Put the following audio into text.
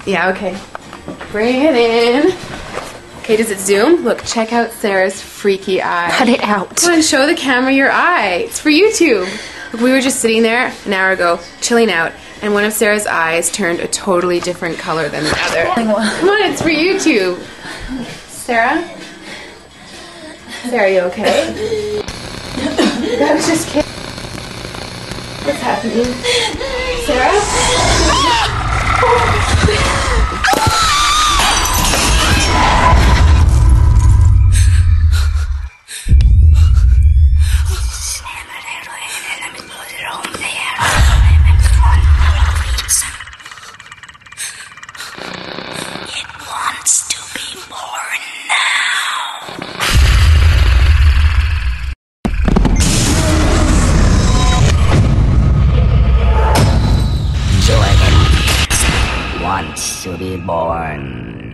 Yeah, okay. Bring it in. Okay, does it zoom? Look, check out Sarah's freaky eye. Cut it out. Come on, show the camera your eye. It's for YouTube. Look, we were just sitting there an hour ago, chilling out, and one of Sarah's eyes turned a totally different color than the other. Come on, it's for YouTube. Sarah? Sarah, you okay? I was just kidding. What's happening? Sarah? It wants to be born now. Joy wants to be born.